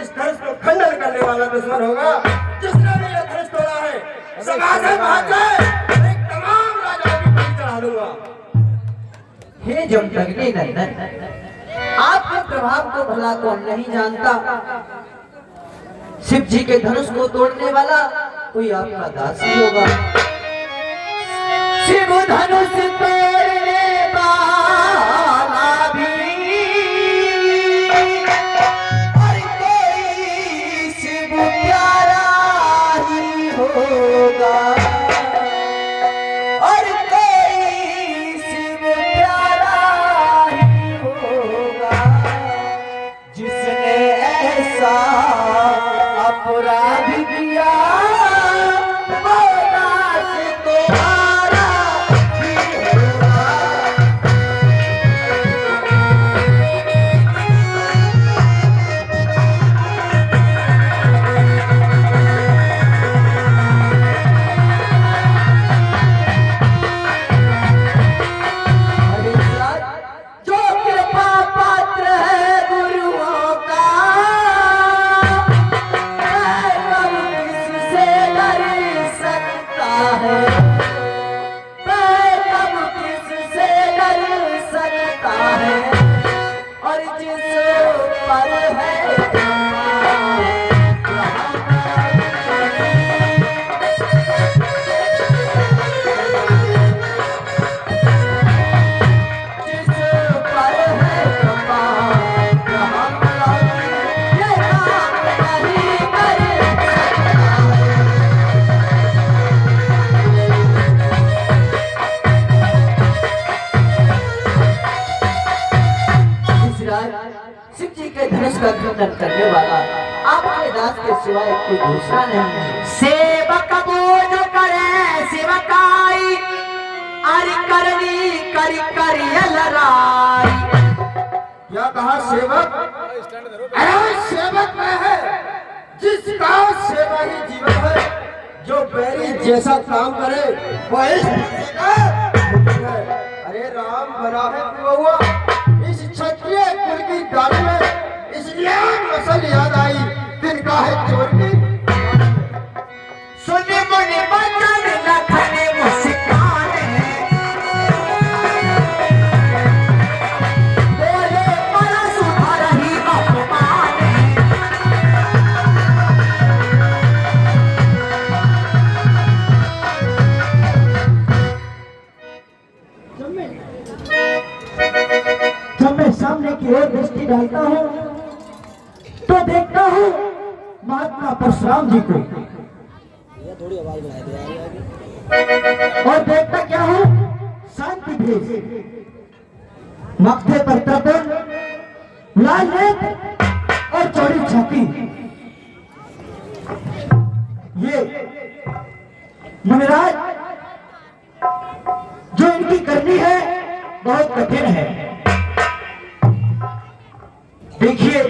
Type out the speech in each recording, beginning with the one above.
इस धनुष को खंडन करने वाला दुश्मन होगा। जिसने भी ये धनुष तोड़ा है, सभा से भाग जाए, एक तमाम राजाओं की बलि चढ़ा दूंगा। हे जमदग्नि नंदन, आपके प्रभाव को भला कौन नहीं जानता। शिव जी के धनुष को तोड़ने वाला कोई आपका दास ही होगा। शिव धनुष तोड़ने वाला भी और कोई शिव प्यारा ही होगा, और कोई शिव प्यारा ही होगा, जिसने ऐसा अपराध किया वो दास तुम्हारा ही होगा। जो कृपा पात्र है गुरुओं का, कब किससे डर सकता है, कब किससे डर सकता है, और जिस पर है शिव जी के धनुष का खंडन करने वाला आपके दास के सिवाय कोई दूसरा नहीं है। सेवक बोझ करे सेवकाई, अरि करनी करी करी लड़ाई। क्या कहा सेवक? अरे सेवक मैं है, जिसका सेवा ही जीवन है। जो बैरी जैसा काम करे वो इस है। अरे राम बना है हुआ इस क्षत्रिय कुल की गाड़ी में, इसलिए मसल याद आई दिन का है चोर की। सुने मुने बचन लखने मुस्कान है, बोले परस भर ही अपमान है। जब मैं सामने की ओर दृष्टि डालता हूँ तो देखता हूँ महात्मा परशुराम जी को, थोड़ी आवाज बढ़ा दे। और देखता क्या हूँ शांति भेष, मत्थे पर तर्पण, लाल नेत्र और चौड़ी छाती। ये मुनिराज जो इनकी करनी है बहुत कठिन है। देखिए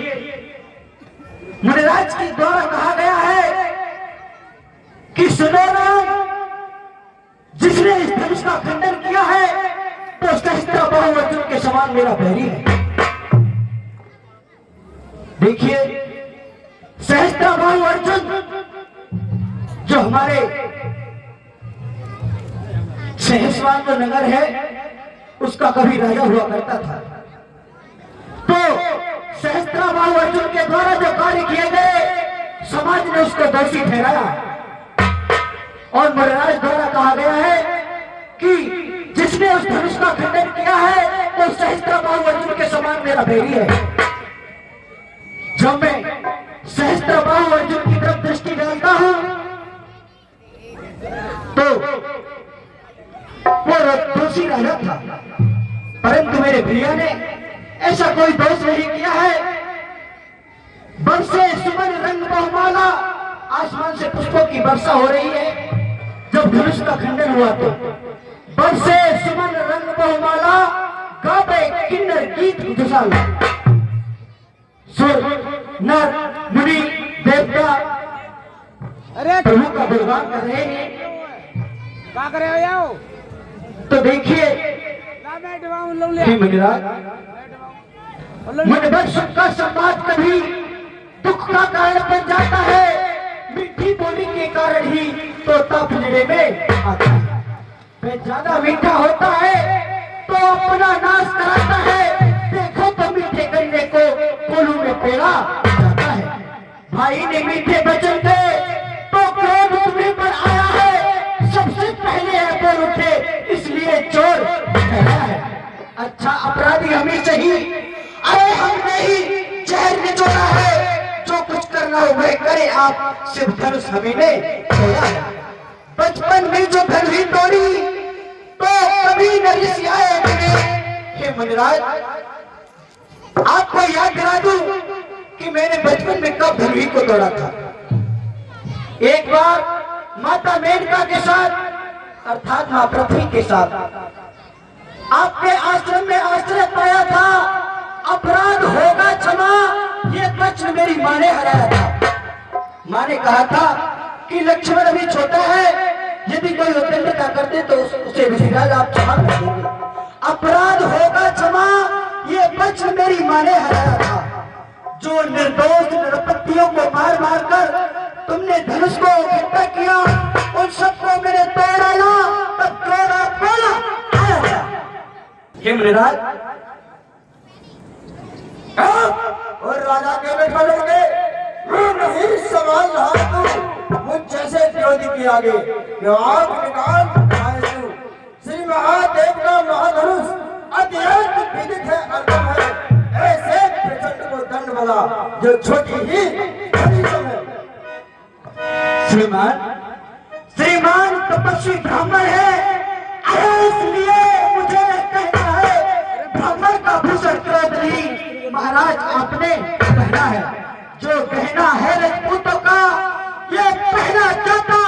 मुनिराज के द्वारा कहा गया है कि सुनो राम, जिसने इस धनुष का खंडन किया है तो सहस्त्र बहुवचन के समान मेरा बैरी है। देखिए सहस्त्र बहुवचन जो हमारे सहसवान जो नगर है उसका कभी राजा हुआ करता था, तो सहस्त्र बहुवचन के द्वारा जो कार्य किए गए समाज ने उसको दोषी ठहराया, और मुनिराज द्वारा कहा गया है कि जिसने उस धनुष का खंडन किया है तो सहस्त्र बहुवचन के समान मेरा बैरी है। जब मैं सहस्त्र बहुवचन की तरफ दृष्टि डालता हूं तो वो दोषी राजा था, परंतु मेरे प्रिया ने ऐसा कोई दोष नहीं किया है। बरसे सुमन रंग बहुमाला, आसमान से पुष्पों की वर्षा हो रही है। जब धनुष का खंडन हुआ तो बरसे सुमन रंग बहुमाला, गावे किन्नर गीत खुशहाल। सुर नर मुनि देवता अरे प्रभु का गुणगान कर रहे हैं। क्या कर रहे हो? तो देखिए मुनिराज, मन बख्श का संवाद कभी दुख मीठा कारण बन जाता है, मीठी बोली के कारण ही तोता पिंजरे में आता है। वह ज्यादा मीठा होता है तो अपना नाश कराता है। देखो तो मीठे गन्ने को कोलू में पेड़ा जाता है। भाई ने मीठे वचन थे तो क्रोध तुम्हें पर आया है। सबसे पहले है बोल उठे इसलिए चोर ठहरा है। अच्छा अपराधी हमें सही, अरे हमने ही जहर निचोड़ा है। जो कुछ करना हो वह करे आप, सिर्फ धनुष हमें ने छोड़ा है। बचपन में जो धन ही तोड़ी तो कभी न रिसियाए मिले। हे मनराज आपको याद दिला दूं कि मैंने बचपन में कब धनवी को तोड़ा था। एक बार माता मेनका के साथ अर्थात मां पृथ्वी के साथ आपके आश्रम में आश्रय पाया था। अपराध होगा क्षमा, ये वचन मेरी मां ने हराया था। मां ने कहा था कि लक्ष्मण अभी छोटा है, यदि कोई उद्दंडता करते तो उसे ऋषिराज आप क्षमा कर देंगे। अपराध होगा क्षमा, ये वचन मेरी मां ने हराया था। जो निर्दोष नरपतियों को मार मार कर तुमने धनुष को इकट्ठा किया, उन सबको मैंने तोड़ डाला। तब तोड़ा बोला आया था। हे मुनिराज और राजा के में खड़े हो गए, मैं नहीं संभाल रहा तू मुझ जैसे विरोधी के आगे जो आग निकाल आए तू। श्री महादेव का महाधनुष अत्यंत विदित है, अर्गम है। ऐसे प्रचंड को दंड बला जो छोटी ही है। श्रीमान तपस्वी ब्राह्मण है, इसलिए मुझे कहना है ब्राह्मण का भूषण क्रोध नहीं महाराज आपने पहना है। जो गहना है राजपूतों का ये पहना जाता।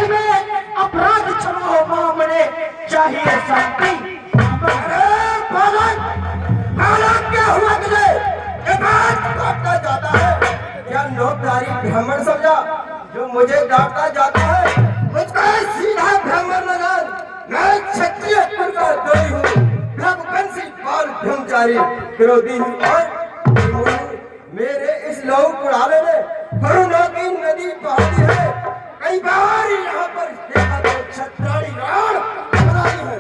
में अपराध क्षमा हो मामले चाहिए शांति। क्या हुआ तुझे? ये बात काटता जाता है क्या नौकदारी ब्राह्मण समझा जो मुझे डांटता जाता है? मुझको सीधा ब्राह्मण लगा। मैं क्षत्रिय कुल का द्रोही हूँ, ब्रह्मवंशी बाल ब्रह्मचारी विरोधी हूँ और मेरे इस लहू कुड़ावे ने करुणा की नदी बहाती है। कई बार यहाँ पर देखा तो क्षत्राणी राण बनाई है।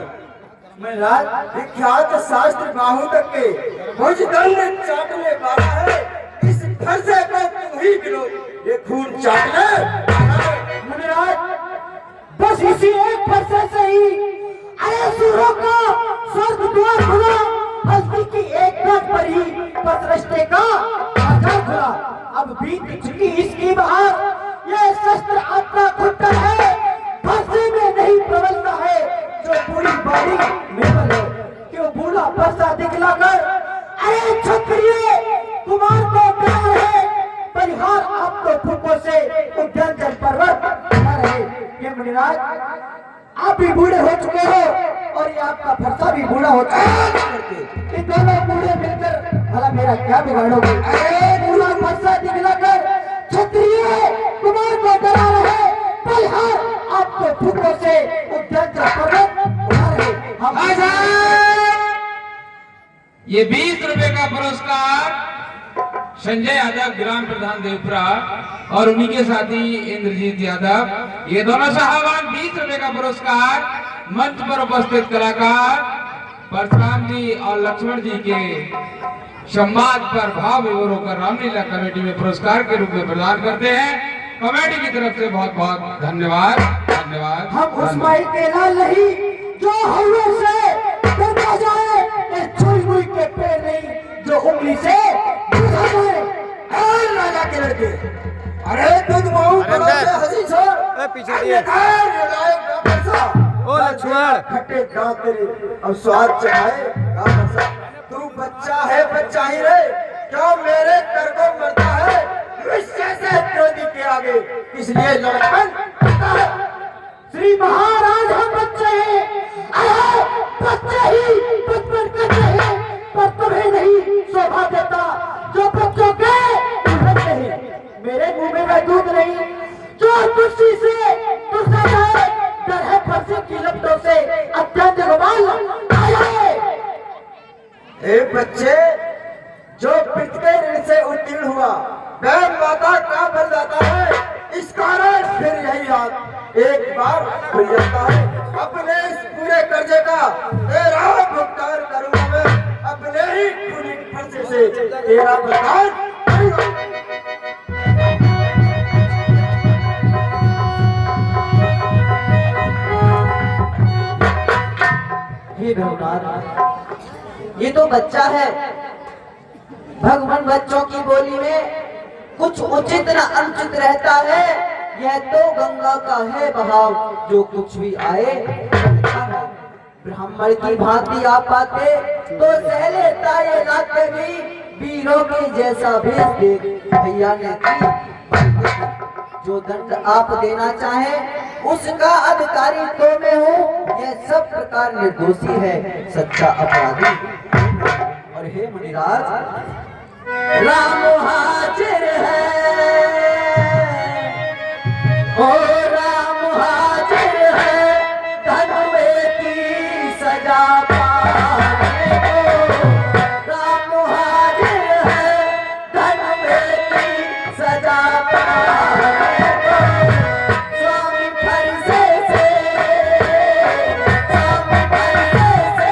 मैं राज विख्यात शास्त्र बाहु तक के भुज दंड चाटने वाला है। इस फरसे को तुम ही गिरो, ये खून चाट ले। बस इसी एक फरसे से ही अरे सूरों का स्वर्ग द्वार खुला। हल्दी की एक बात पर ही बस रस्ते का आधार खुला। अब बीत चुकी इसकी बहार, ये शस्त्र आपका खुट्टर है। फरसे में नहीं प्रबलता है जो पूरी बारी निर्बल है। क्यों बूढ़ा फरसा दिखलाकर अरे क्षत्रिय कुमार को प्यार है। परिहार आपको फूकों से उद्यान जल पर्वत बना रहे। ये मुनिराज आप भी बूढ़े हो चुके हो और ये आपका फरसा भी बूढ़ा हो चुका है। ये दोनों बूढ़े मिलकर भला मेरा क्या बिगाड़ोगे? अरे बूढ़ा फरसा दिखलाकर क्षत्रिय कुमार को डरा रहे। परिहार आपको फूकों से उद्यान जल पर्वत बना रहे। ये 20 रुपए का पुरस्कार संजय यादव ग्राम प्रधान देवपुरा और उन्हीं के साथी इंद्रजीत यादव, ये दोनों साहबान 20 रुपए का पुरस्कार मंच पर उपस्थित कलाकार परशुराम जी और लक्ष्मण जी के संवाद पर भाव विभोर होकर रामलीला कमेटी में पुरस्कार के रूप में प्रदान करते हैं। कमेटी की तरफ से बहुत बहुत धन्यवाद। धन्यवाद। हम उस माई के लाल नहीं जो हल्लों से डरता जाए, छुई हुई के पैर नहीं जो उंगली से बुझा जाए। राजा के लड़के, अरे दूध महू हसी छोड़ पीछे दिए। ओ लक्ष्मण खट्टे दांत तेरे अब स्वाद चढ़ाए का फरसा। तू बच्चा है बच्चा ही रहे, क्यों मेरे कर को मरता है? जैसे क्रोधी के आगे इसलिए लड़कन करता है। श्री महाराज हम बच्चे हैं, बच्चे ही बचपन करते हैं, पर तुम्हें नहीं शोभा देता जो बच्चों के उलझते हैं। मेरे मुंह में वह दूध नहीं जो तुलसी से तुलसा जाए। डर है फरसे की लपटों से अत्यंत रुमाल आए। ए बच्चे, जो पिट के ऋण से उत्तीर्ण हुआ वह स्वयं माता का बन जाता है। इस कारण फिर यही हाथ एक बार खुल जाता है। अपने इस पूरे कर्जे का तेरा भुगतान करूंगा मैं, अपने ही खूनी खर्चे से तेरा भुगतान करूंगा। हे भगवान, ये तो बच्चा है। भगवान बच्चों की बोली में कुछ उचित न अनुचित रहता है। यह तो गंगा का है बहाव, जो कुछ भी आए बहता है। ब्राह्मण की भांति आप पाते तो सह लेता ये लाते भी, वीरों के जैसा भेज देख भैया ने की। जो दंड आप देना चाहें उसका अधिकारी तो मैं हूँ। यह सब प्रकार निर्दोषी है, सच्चा अपराधी। और हे मुनिराज, राम हाजिर है, ओ राम हाजिर है, धनुवे की सजा पाने को। राम हाजिर है, धनुवे की सजा पाने को। स्वामी फरसे से, स्वामी फरसे से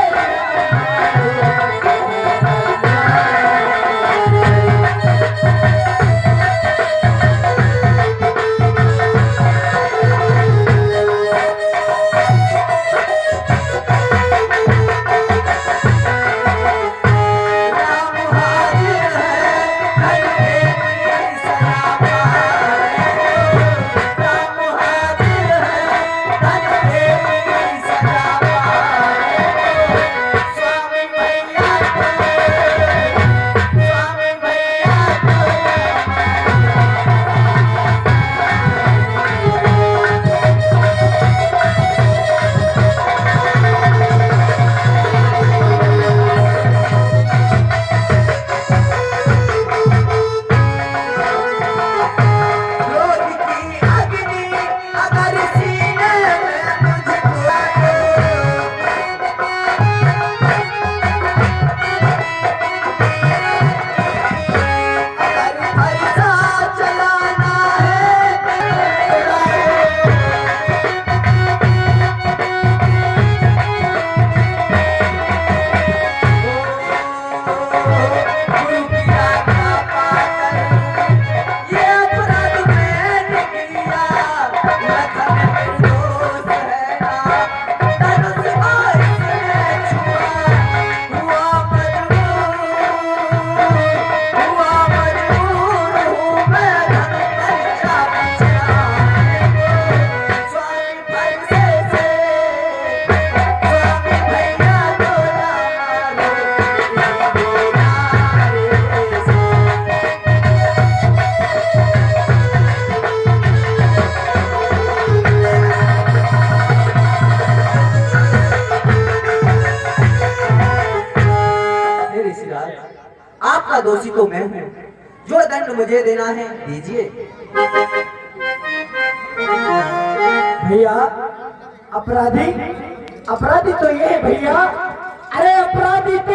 आपका दोषी तो मैं हूँ। जो दंड मुझे देना है दीजिए। भैया अपराधी, अपराधी तो ये है भैया। अरे अपराधी तो